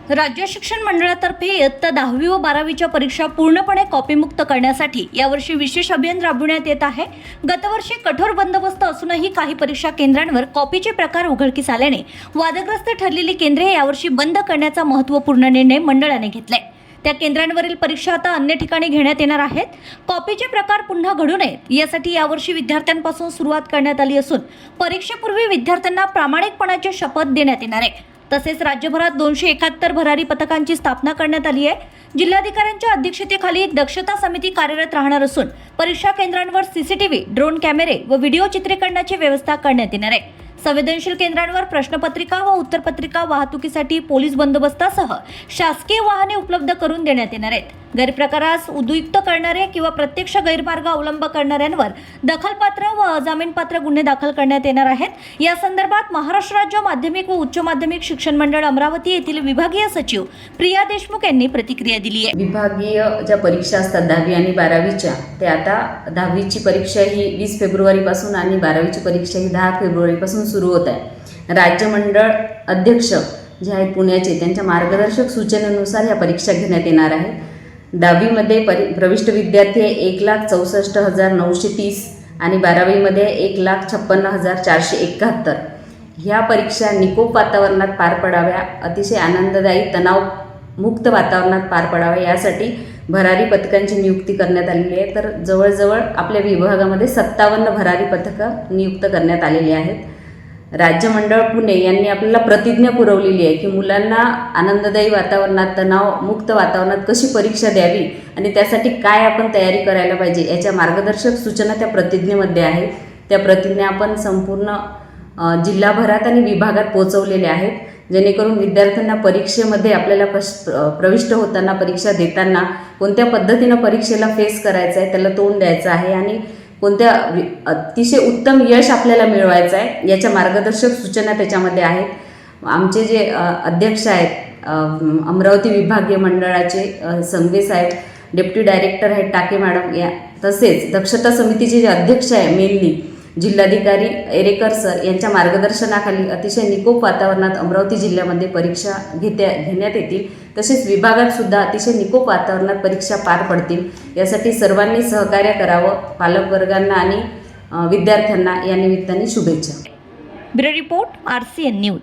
राज्य शिक्षण मंडळातर्फे इयत्ता 10वी व 12वीच्या परीक्षा पूर्णपणे कॉपीमुक्त करण्यासाठी यावर्षी विशेष अभियान राबविण्यात येत आहे। गतवर्षी कठोर बंदोबस्त असूनही काही परीक्षा केंद्रांवर कॉपीचे प्रकार उघडकीस आल्याने वादग्रस्त ठरलेली केंद्रे यावर्षी बंद करण्याचा महत्त्वपूर्ण निर्णय मंडळाने घेतलाय। त्या केंद्रांवरील परीक्षा आता अन्य ठिकाणी घेण्यात येणार आहेत। कॉपीचे प्रकार पुन्हा घडू नयेत यासाठी यावर्षी विद्यार्थ्यांपासून सुरुवात करण्यात आली असून परीक्षेपूर्वी विद्यार्थ्यांना प्रामाणिकपणाची शपथ देण्यात येणार आहे। तसेच राज्यभरात 271 भरारी पथकांची स्थापना करण्यात आली आहे। जिल्हाधिकाऱ्यांच्या अध्यक्षतेखाली दक्षता समिती कार्यरत राहणार असून परीक्षा केंद्रांवर सीसीटीव्ही, ड्रोन कॅमेरे व व्हिडिओ चित्रीकरणाची व्यवस्था करण्यात येणार आहे। संवेदनशील केंद्रांवर प्रश्नपत्रिका व उत्तरपत्रिका वाहतुकीसाठी पोलीस बंदोबस्तासह शासकीय वाहने उपलब्ध करून देण्यात येणार आहेत। गैरप्रकारास उद्युक्त करणारे किंवा प्रत्यक्ष गैरमार्ग अवलंब करणाऱ्यांवर दखलपात्र व अजामीनपात्र गुन्हे दाखल करण्यात येणार आहेत। या संदर्भात महाराष्ट्र राज्य माध्यमिक व उच्च माध्यमिक शिक्षण मंडळ अमरावती येथील विभागीय सचिव प्रिया देशमुख यांनी प्रतिक्रिया दिली आहे। विभागीय ज्या परीक्षा असतात 10वी आणि 12वीच्या, ते आता 10वीची परीक्षा ही 20 फेब्रुवारीपासून आणि 12वीची परीक्षा ही 10 फेब्रुवारीपासून सुरू होत आहे। राज्य मंडळ अध्यक्ष जे आहेत पुण्याचे, त्यांच्या मार्गदर्शक सूचनेनुसार या परीक्षा घेण्यात येणार आहे। 10वीमध्ये प्रविष्ट विद्यार्थी 1,64,930 आणि 12वीमध्ये 1,56,471। ह्या परीक्षा निकोप वातावरणात पार पडाव्या, अतिशय आनंददायी तणावमुक्त वातावरणात पार पडाव्या यासाठी भरारी पथकांची नियुक्ती करण्यात आलेली आहे। तर जवळजवळ आपल्या विभागामध्ये 57 भरारी पथकं नियुक्त करण्यात आलेली आहेत। राज्य मंडळ पुणे यांनी आपल्याला प्रतिज्ञा पुरवलेली आहे की मुलांना आनंददायी वातावरणात, तणावमुक्त वातावरणात कशी परीक्षा द्यावी आणि त्यासाठी काय आपण तयारी करायला पाहिजे याच्या मार्गदर्शक सूचना त्या प्रतिज्ञेमध्ये आहेत। त्या प्रतिज्ञा आपण संपूर्ण जिल्हाभरात आणि विभागात पोहोचवलेल्या आहेत, जेणेकरून विद्यार्थ्यांना परीक्षेमध्ये आपल्याला प्रविष्ट होताना, परीक्षा देताना कोणत्या पद्धतीनं परीक्षेला फेस करायचं आहे, त्याला तोंड द्यायचं आहे आणि कोणत्या अतिशय उत्तम यश आपल्याला मिळवायचं आहे याच्या मार्गदर्शक सूचना त्याच्यामध्ये आहेत। आमचे जे अध्यक्ष आहेत अमरावती विभागीय मंडळाचे संघवे साहेब, डेप्युटी डायरेक्टर आहेत टाके मॅडम, या तसेच दक्षता समितीचे जे अध्यक्ष आहे मेनली जिल्हाधिकारी एरेकर सर यांच्या मार्गदर्शनाखाली अतिशय निकोप वातावरणात अमरावती जिल्ह्यामध्ये परीक्षा घेण्यात येतील। तसेच विभागात सुद्धा अतिशय निकोप वातावरणात परीक्षा पार पडतील यासाठी सर्वांनी सहकार्य करावं। पालकवर्गांना आणि विद्यार्थ्यांना या निमित्ताने शुभेच्छा। Bureau report RCN news.